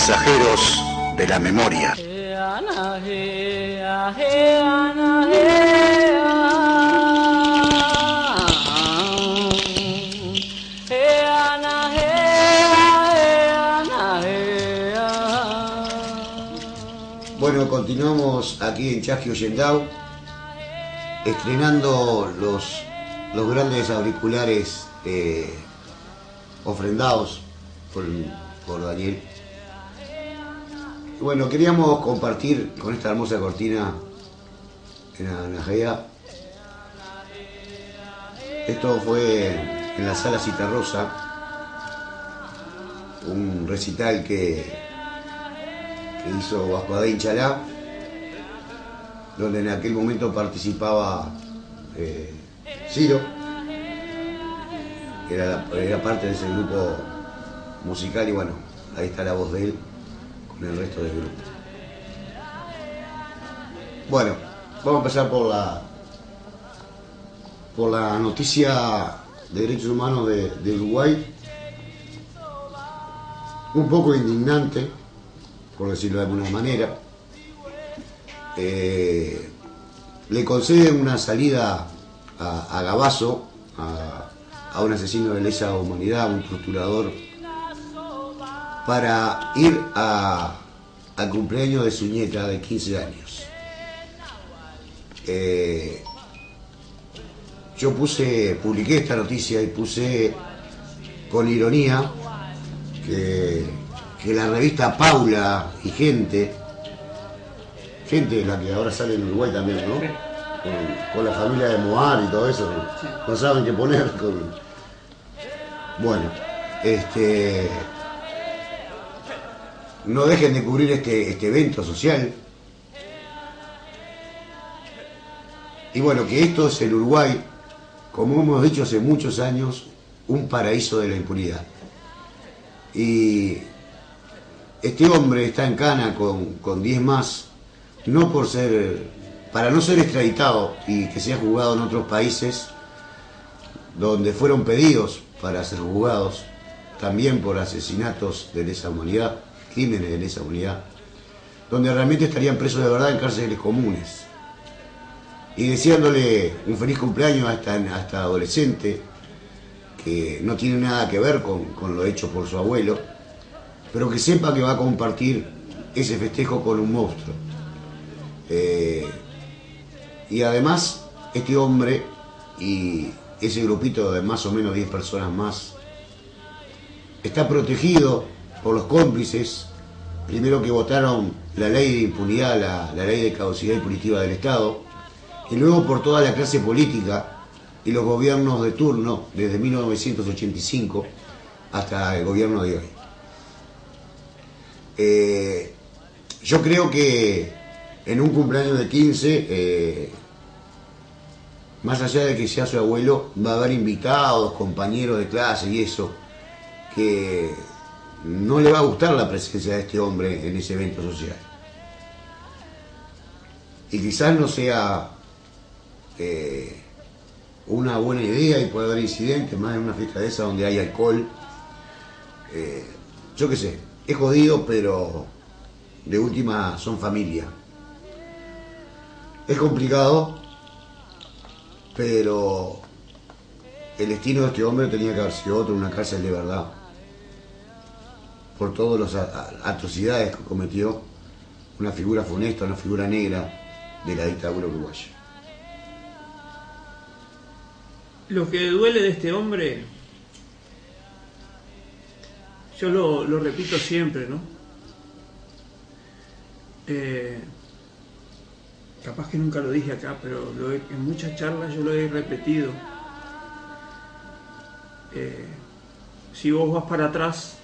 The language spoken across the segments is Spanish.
mensajeros de la memoria. Bueno, continuamos aquí en Chasqui Ollendau, estrenando los grandes auriculares ofrendados por Daniel. Bueno, queríamos compartir con esta hermosa cortina en Anajea. Esto fue en la Sala Citarrosa, un recital que hizo Vasco Inchalá, donde en aquel momento participaba Ciro, que era parte de ese grupo musical, y bueno, ahí está la voz de él con el resto del grupo. Bueno, vamos a empezar por la noticia de derechos humanos de Uruguay, un poco indignante, por decirlo de alguna manera. Le conceden una salida a Gabazo, a un asesino de lesa humanidad, un torturador, para ir al cumpleaños de su nieta de 15 años. Yo publiqué esta noticia y puse con ironía que la revista Paula y gente, la que ahora sale en Uruguay también, ¿no? Con la familia de Moar y todo eso, no saben qué poner. Bueno, no dejen de cubrir este evento social. Y bueno, que esto es el Uruguay, como hemos dicho hace muchos años, un paraíso de la impunidad. Y este hombre está en cana con 10 más, para no ser extraditado y que sea juzgado en otros países donde fueron pedidos para ser juzgados, también por asesinatos de lesa humanidad, crímenes de lesa humanidad, donde realmente estarían presos de verdad en cárceles comunes. Y deseándole un feliz cumpleaños a esta adolescente, que no tiene nada que ver con lo hecho por su abuelo, pero que sepa que va a compartir ese festejo con un monstruo. Y además, este hombre y ese grupito de más o menos 10 personas más está protegido por los cómplices, primero que votaron la ley de impunidad, la ley de caducidad impositiva del Estado, y luego por toda la clase política y los gobiernos de turno desde 1985 hasta el gobierno de hoy. Yo creo que en un cumpleaños de 15, más allá de que sea su abuelo, va a haber invitados, compañeros de clase y eso, que no le va a gustar la presencia de este hombre en ese evento social. Y quizás no sea una buena idea, y puede haber incidentes más en una fiesta de esa donde hay alcohol. Yo qué sé, es jodido, pero de última son familia. Es complicado, pero el destino de este hombre tenía que haber sido otro, una cárcel de verdad, por todas las atrocidades que cometió, una figura funesta, una figura negra de la dictadura uruguaya. Lo que duele de este hombre, yo lo repito siempre, ¿no? Capaz que nunca lo dije acá, pero en muchas charlas yo lo he repetido. Si vos vas para atrás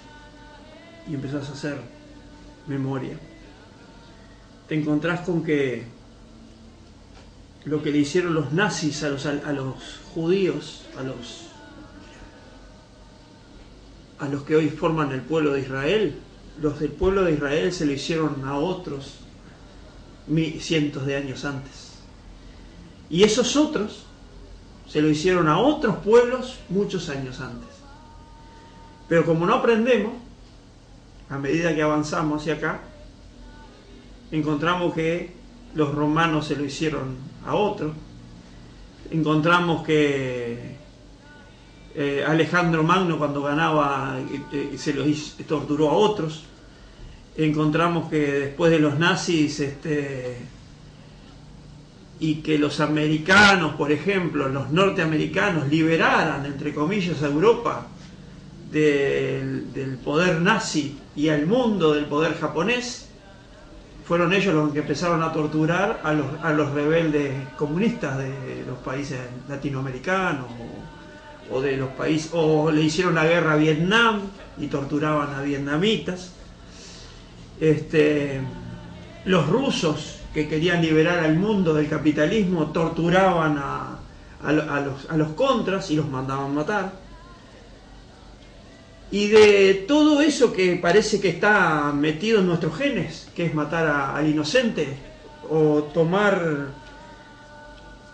y empezás a hacer memoria, te encontrás con que lo que le hicieron los nazis a los judíos, a los que hoy forman el pueblo de Israel, los del pueblo de Israel se lo hicieron a otros cientos de años antes. Y esos otros se lo hicieron a otros pueblos muchos años antes. Pero como no aprendemos, a medida que avanzamos hacia acá, encontramos que los romanos se lo hicieron a otros, encontramos que Alejandro Magno cuando ganaba se los torturó a otros, encontramos que después de los nazis y que los americanos, por ejemplo, los norteamericanos liberaran, entre comillas, a Europa del poder nazi y al mundo del poder japonés, fueron ellos los que empezaron a torturar a los rebeldes comunistas de los países latinoamericanos o de los países, o le hicieron la guerra a Vietnam y torturaban a vietnamitas. Los rusos que querían liberar al mundo del capitalismo torturaban a los contras y los mandaban matar. Y de todo eso que parece que está metido en nuestros genes, que es matar al inocente o tomar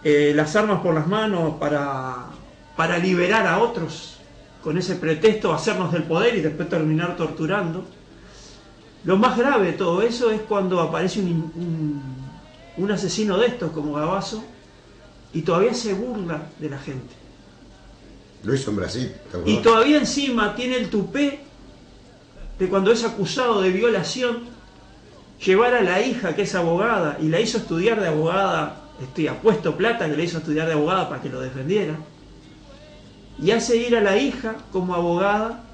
las armas por las manos para liberar a otros, con ese pretexto hacernos del poder y después terminar torturando. Lo más grave de todo eso es cuando aparece un asesino de estos como Gabazo y todavía se burla de la gente. Lo hizo en Brasil. Y todavía encima tiene el tupé de cuando es acusado de violación, llevar a la hija que es abogada y la hizo estudiar de abogada, ha puesto plata que la hizo estudiar de abogada para que lo defendiera, y hace ir a la hija como abogada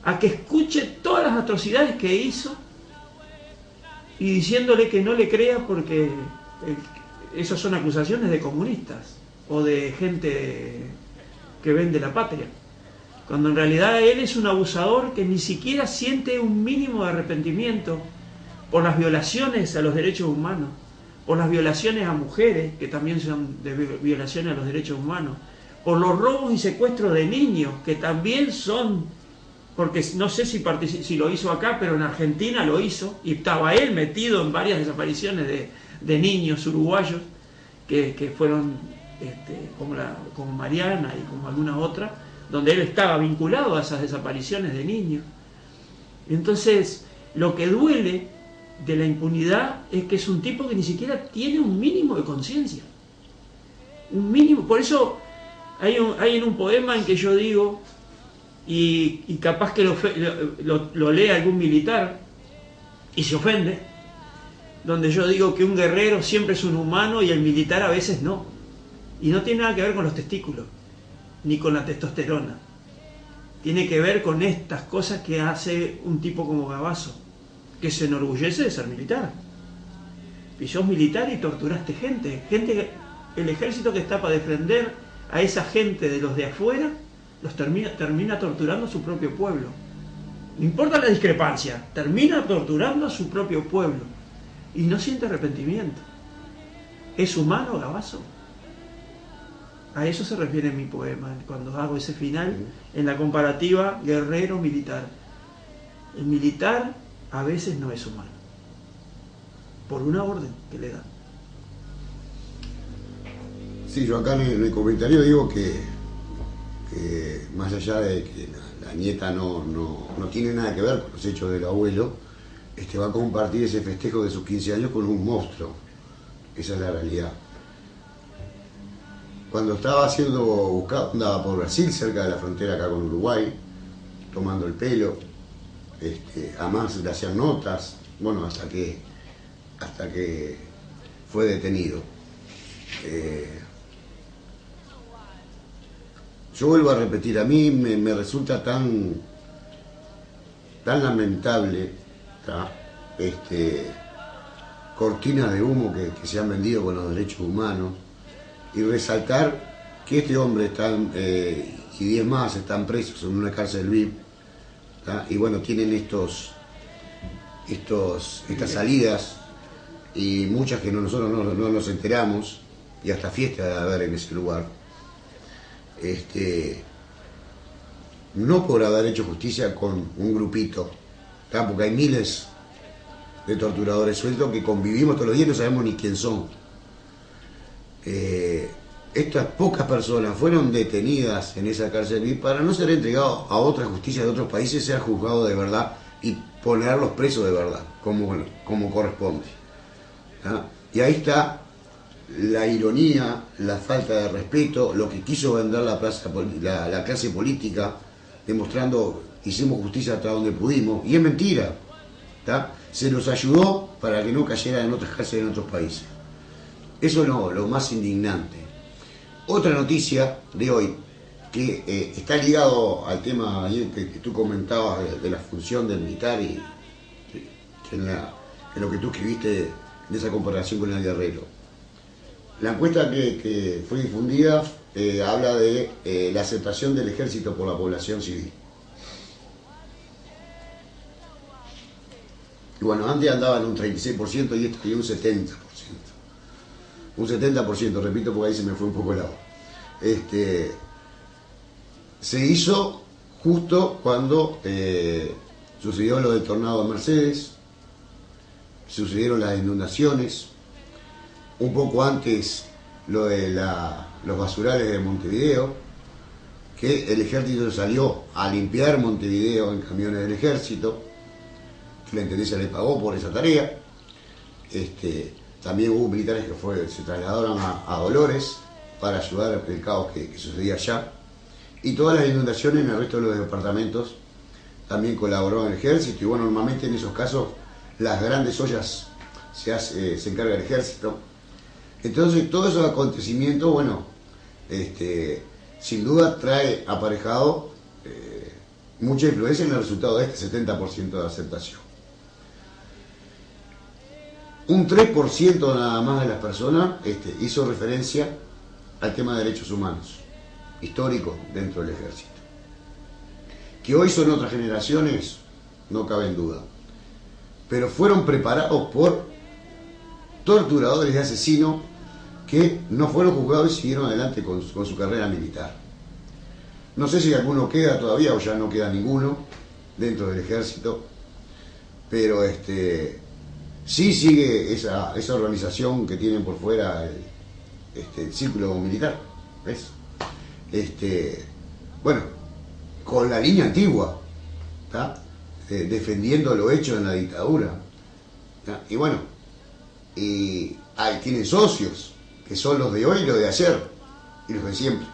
a que escuche todas las atrocidades que hizo y diciéndole que no le crea porque esas son acusaciones de comunistas o de gente que vende la patria, cuando en realidad él es un abusador que ni siquiera siente un mínimo de arrepentimiento por las violaciones a los derechos humanos, por las violaciones a mujeres, que también son de violaciones a los derechos humanos, por los robos y secuestros de niños, que también son, porque no sé si lo hizo acá, pero en Argentina lo hizo, y estaba él metido en varias desapariciones de niños uruguayos que fueron como Mariana y como alguna otra, donde él estaba vinculado a esas desapariciones de niños. Entonces, lo que duele de la impunidad es que es un tipo que ni siquiera tiene un mínimo de conciencia. Un mínimo. Por eso hay en un poema en que yo digo, y capaz que lo lee algún militar y se ofende, donde yo digo que un guerrero siempre es un humano y el militar a veces no. Y no tiene nada que ver con los testículos, ni con la testosterona. Tiene que ver con estas cosas que hace un tipo como Gabazo, que se enorgullece de ser militar. Y sos militar y torturaste gente. El ejército que está para defender a esa gente de los de afuera, los termina torturando a su propio pueblo. No importa la discrepancia, termina torturando a su propio pueblo. Y no siente arrepentimiento. ¿Es humano Gabazo? A eso se refiere mi poema, cuando hago ese final, en la comparativa guerrero-militar. El militar a veces no es humano, por una orden que le dan. Sí, yo acá en el comentario digo que más allá de que la nieta no tiene nada que ver con los hechos del abuelo, va a compartir ese festejo de sus 15 años con un monstruo. Esa es la realidad. Cuando estaba siendo buscado, andaba por Brasil, cerca de la frontera acá con Uruguay, tomando el pelo, además le hacían notas, bueno, hasta que fue detenido. Yo vuelvo a repetir, a mí me resulta tan lamentable, ¿tá? Cortinas de humo que se han vendido con los derechos humanos, y resaltar que este hombre y 10 más están presos en una cárcel VIP, ¿tá? Y bueno, tienen estas salidas, y muchas que nosotros no nos enteramos, y hasta fiesta de haber en ese lugar. No por haber hecho justicia con un grupito, ¿tá? Porque hay miles de torturadores sueltos que convivimos todos los días y no sabemos ni quién son. Estas pocas personas fueron detenidas en esa cárcel VIP para no ser entregados a otra justicia de otros países, ser juzgados de verdad y ponerlos presos de verdad, como corresponde. ¿Ah? Y ahí está la ironía, la falta de respeto, lo que quiso vender la clase política, demostrando hicimos justicia hasta donde pudimos, y es mentira. ¿Tá? Se los ayudó para que no cayeran en otras cárceles en otros países. Eso es lo más indignante. Otra noticia de hoy, que está ligado al tema que tú comentabas de la función del militar y en lo que tú escribiste de esa comparación con el guerrero. La encuesta que fue difundida habla de la aceptación del ejército por la población civil. Y bueno, antes andaba en un 36% y esto tiene un 70%. Un 70%, repito, porque ahí se me fue un poco el agua. Se hizo justo cuando sucedió lo del tornado de Mercedes, sucedieron las inundaciones, un poco antes lo de los basurales de Montevideo, que el ejército salió a limpiar Montevideo en camiones del ejército, que la intendencia le pagó por esa tarea. También hubo militares que se trasladaron a Dolores para ayudar el caos que sucedía allá. Y todas las inundaciones en el resto de los departamentos también colaboró el ejército. Y bueno, normalmente en esos casos las grandes ollas se encarga el ejército. Entonces todos esos acontecimientos, bueno, sin duda trae aparejado mucha influencia en el resultado de este 70% de aceptación. Un 3% nada más de las personas hizo referencia al tema de derechos humanos, histórico dentro del ejército. Que hoy son otras generaciones, no cabe en duda, pero fueron preparados por torturadores y asesinos que no fueron juzgados y siguieron adelante con su carrera militar. No sé si alguno queda todavía o ya no queda ninguno dentro del ejército, pero sí sigue esa organización que tienen por fuera el círculo militar, ¿ves? Bueno, con la línea antigua, ¿tá? Defendiendo lo hecho en la dictadura, ¿tá? Y bueno, tienen socios que son los de hoy y los de ayer y los de siempre,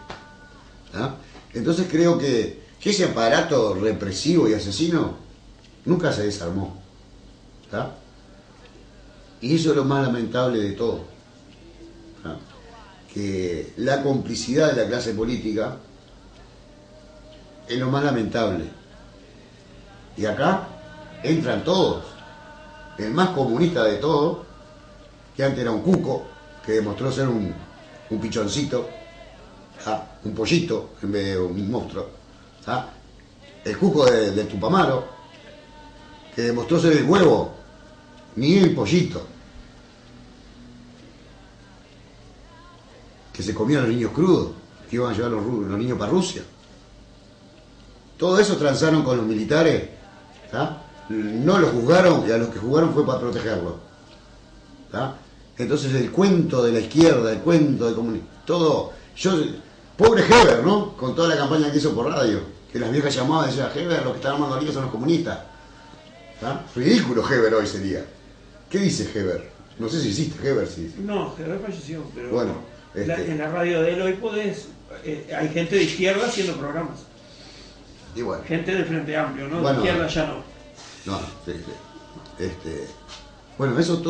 ¿tá? Entonces creo que ese aparato represivo y asesino nunca se desarmó, ¿tá? Y eso es lo más lamentable de todo, ¿tá? Que la complicidad de la clase política es lo más lamentable. Y acá entran todos. El más comunista de todos, que antes era un cuco, que demostró ser un pichoncito, ¿tá? Un pollito en vez de un monstruo, ¿tá? El cuco de Tupamaro, que demostró ser el huevo, ni el pollito, que se comían los niños crudos, que iban a llevar los niños para Rusia. Todo eso transaron con los militares, ¿tá? No los juzgaron, y a los que juzgaron fue para protegerlos, ¿tá? Entonces el cuento de la izquierda, el cuento del comunismo, todo, pobre Heber, ¿no? Con toda la campaña que hizo por radio, que las viejas llamaban y decían, Heber, los que están armando ahorita son los comunistas, ¿tá? Ridículo Heber hoy sería. ¿Qué dice Heber? No sé si existe Heber, sí. No, Heber falleció, pero bueno, en la radio de él hoy hay gente de izquierda haciendo programas. Y bueno, gente del Frente Amplio, ¿no? Bueno, de izquierda ya no. No, sí. Bueno, eso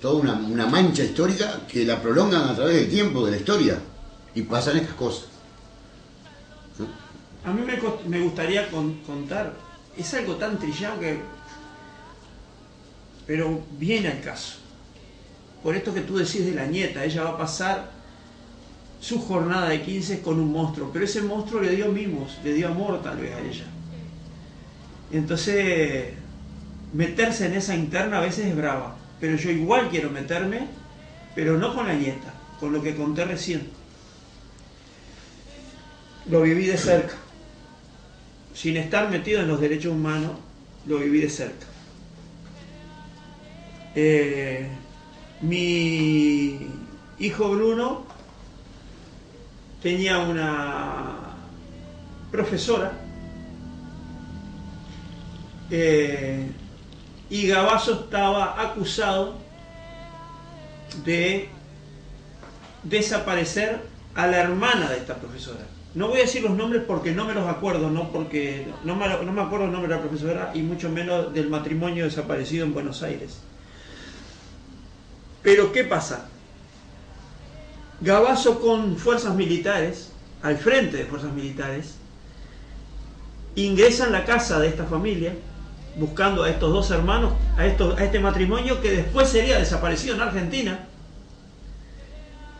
toda una mancha histórica que la prolongan a través del tiempo, de la historia, y pasan estas cosas. A mí me gustaría contar, es algo tan trillado pero viene al caso. Por esto que tú decís de la nieta, ella va a pasar su jornada de 15 con un monstruo, pero ese monstruo le dio mimos, le dio amor tal vez a ella. Entonces, meterse en esa interna a veces es brava, pero yo igual quiero meterme, pero no con la nieta, con lo que conté recién. Lo viví de cerca, sin estar metido en los derechos humanos, lo viví de cerca. Mi hijo Bruno tenía una profesora y Gavazo estaba acusado de desaparecer a la hermana de esta profesora. No voy a decir los nombres porque no me los acuerdo, no me acuerdo el nombre de la profesora y mucho menos del matrimonio desaparecido en Buenos Aires. Pero ¿qué pasa? Gavazo con fuerzas militares, al frente de fuerzas militares, ingresa en la casa de esta familia buscando a estos dos hermanos, a este matrimonio que después sería desaparecido en Argentina,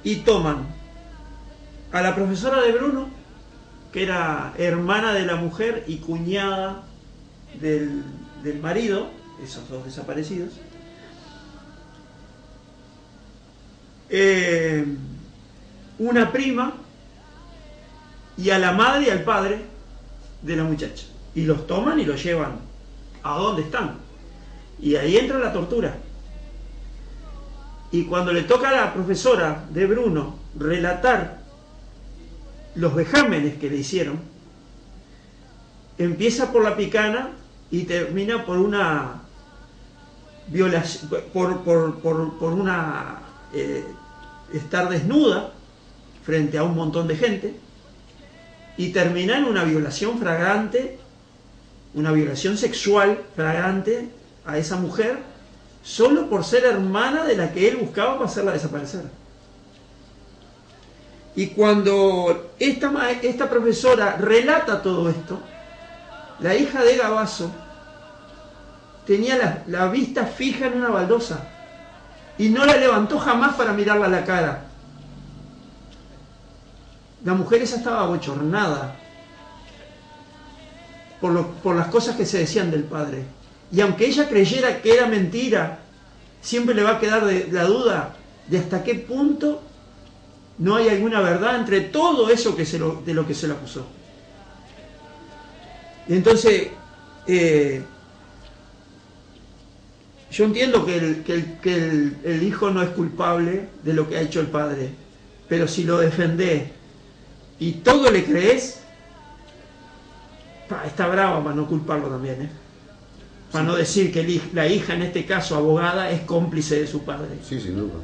y toman a la profesora de Bruno, que era hermana de la mujer y cuñada del marido, esos dos desaparecidos, una prima y a la madre y al padre de la muchacha, y los toman y los llevan a donde están, y ahí entra la tortura. Y cuando le toca a la profesora de Bruno relatar los vejámenes que le hicieron, empieza por la picana y termina por una violación, por una estar desnuda frente a un montón de gente, y termina en una violación flagrante, una violación sexual flagrante a esa mujer, solo por ser hermana de la que él buscaba para hacerla desaparecer. Y cuando esta profesora relata todo esto, la hija de Gavazo tenía la vista fija en una baldosa y no la levantó jamás para mirarla a la cara. La mujer esa estaba abochornada por las cosas que se decían del padre. Y aunque ella creyera que era mentira, siempre le va a quedar la duda de hasta qué punto no hay alguna verdad entre todo eso de lo que se le acusó. Y entonces, yo entiendo que el hijo no es culpable de lo que ha hecho el padre, pero si lo defendés y todo le crees, está brava para no culparlo también, para no decir que la hija, en este caso abogada, es cómplice de su padre. Sí, sin duda.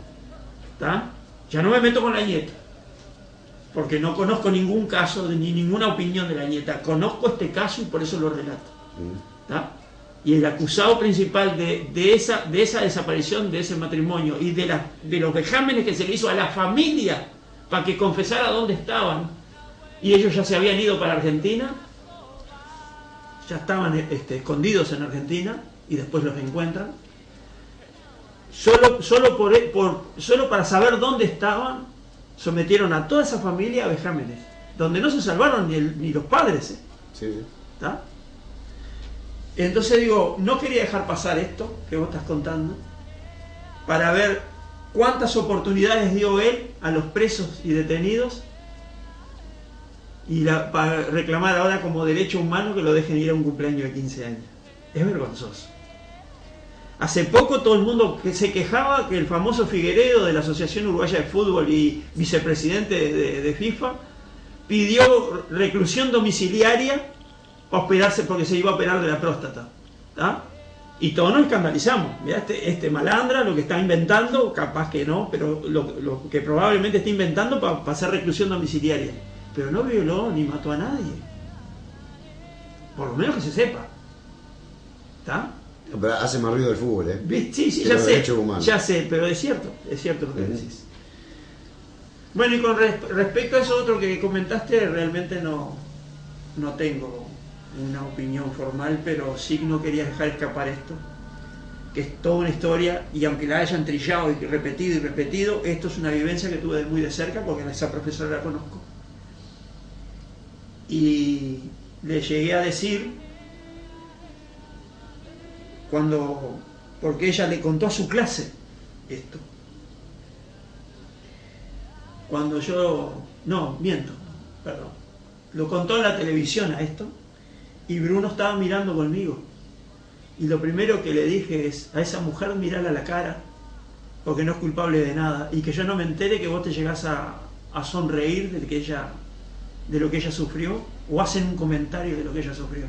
¿Está? Ya no me meto con la nieta, porque no conozco ningún caso ni ninguna opinión de la nieta. Conozco este caso y por eso lo relato. ¿Está? Y el acusado principal de esa desaparición de ese matrimonio y de los vejámenes que se le hizo a la familia para que confesara dónde estaban, y ellos ya se habían ido para Argentina, ya estaban escondidos en Argentina y después los encuentran. Solo para saber dónde estaban, sometieron a toda esa familia a vejámenes, donde no se salvaron ni los padres. Sí, sí. ¿Está? Entonces digo, no quería dejar pasar esto que vos estás contando, para ver cuántas oportunidades dio él a los presos y detenidos, y para reclamar ahora como derecho humano que lo dejen ir a un cumpleaños de 15 años. Es vergonzoso. Hace poco todo el mundo se quejaba que el famoso Figueredo de la Asociación Uruguaya de Fútbol y vicepresidente de FIFA pidió reclusión domiciliaria para operarse, porque se iba a operar de la próstata. ¿Tá? Y todos nos escandalizamos. Mirá, este malandra lo que está inventando, capaz que no, pero lo que probablemente está inventando para hacer reclusión domiciliaria. Pero no violó ni mató a nadie. Por lo menos que se sepa. ¿Está? Pero hace más ruido el fútbol, ¿eh? Sí, ya sé, pero es cierto lo que decís. Bueno, y con respecto a eso otro que comentaste, realmente no tengo una opinión formal, pero sí no quería dejar escapar esto, que es toda una historia, y aunque la hayan trillado y repetido, esto es una vivencia que tuve muy de cerca, porque a esa profesora la conozco. Y le llegué a decir, porque ella le contó a su clase esto. Lo contó en la televisión a esto, y Bruno estaba mirando conmigo. Y lo primero que le dije es, a esa mujer mirala a la cara, porque no es culpable de nada, y que yo no me entere que vos te llegás a sonreír de lo que ella sufrió, o hacen un comentario de lo que ella sufrió.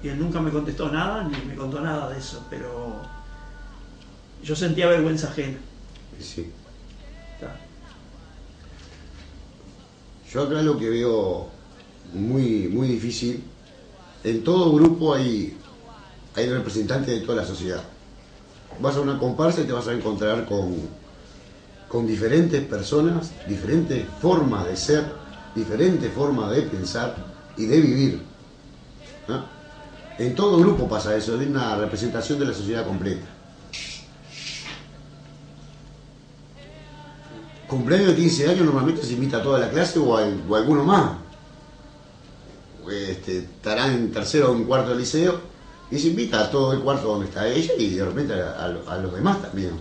Y él nunca me contestó nada, ni me contó nada de eso, pero yo sentía vergüenza ajena. Sí. Está. Yo acá lo que veo muy, muy difícil, en todo grupo hay representantes de toda la sociedad. Vas a una comparsa y te vas a encontrar con diferentes personas, diferentes formas de ser, diferentes formas de pensar y de vivir, ¿no? En todo grupo pasa eso, es una representación de la sociedad completa. Cumpleaños de 15 años normalmente se invita a toda la clase o alguno más. Estarán en tercero o en cuarto de liceo y se invita a todo el cuarto donde está ella y de repente a los demás también.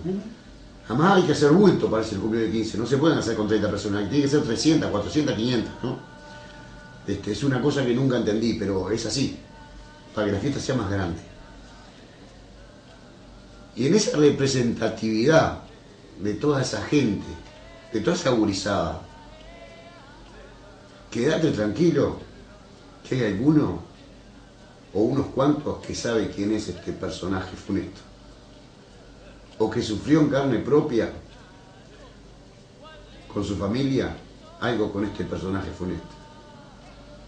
Además hay que hacer bulto para hacer el cumpleaños de 15, no se pueden hacer con 30 personas, tiene que ser 300, 400, 500, ¿no? Es una cosa que nunca entendí, pero es así, para que la fiesta sea más grande. Y en esa representatividad de toda esa gente, de toda esa gurizada, quédate tranquilo que hay alguno o unos cuantos que sabe quién es este personaje funesto, o que sufrió en carne propia con su familia algo con este personaje funesto,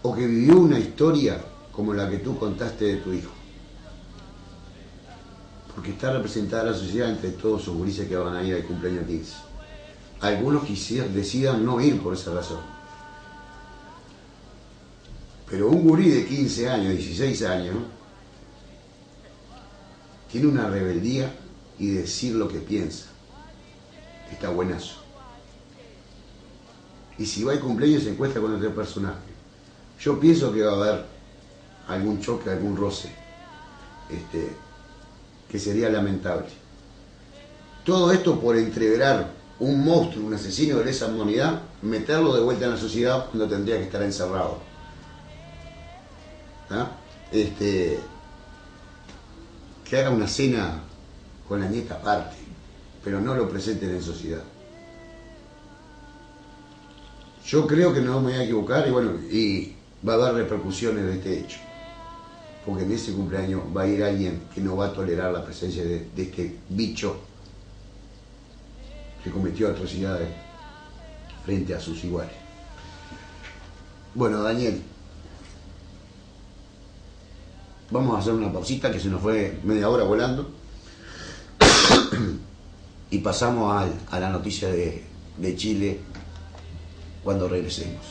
o que vivió una historia como la que tú contaste de tu hijo, porque está representada la sociedad entre todos esos gurises que van a ir al cumpleaños 15. Algunos decidan no ir por esa razón, pero un gurí de 15 años, 16 años, tiene una rebeldía y decir lo que piensa, que está buenazo. Y si va al cumpleaños se encuentra con otro personaje. Yo pienso que va a haber algún choque, algún roce, que sería lamentable. Todo esto por entreverar un monstruo, un asesino de lesa humanidad, meterlo de vuelta en la sociedad cuando tendría que estar encerrado. ¿Ah? Que haga una cena con la nieta aparte, pero no lo presenten en sociedad. Yo creo que no me voy a equivocar y va a haber repercusiones de este hecho, porque en ese cumpleaños va a ir alguien que no va a tolerar la presencia de este bicho que cometió atrocidades frente a sus iguales. Bueno, Daniel, vamos a hacer una pausita que se nos fue media hora volando y pasamos a la noticia de Chile cuando regresemos.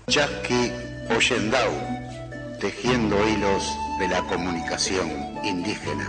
Chasqui Oyendau, tejiendo hilos de la comunicación indígena.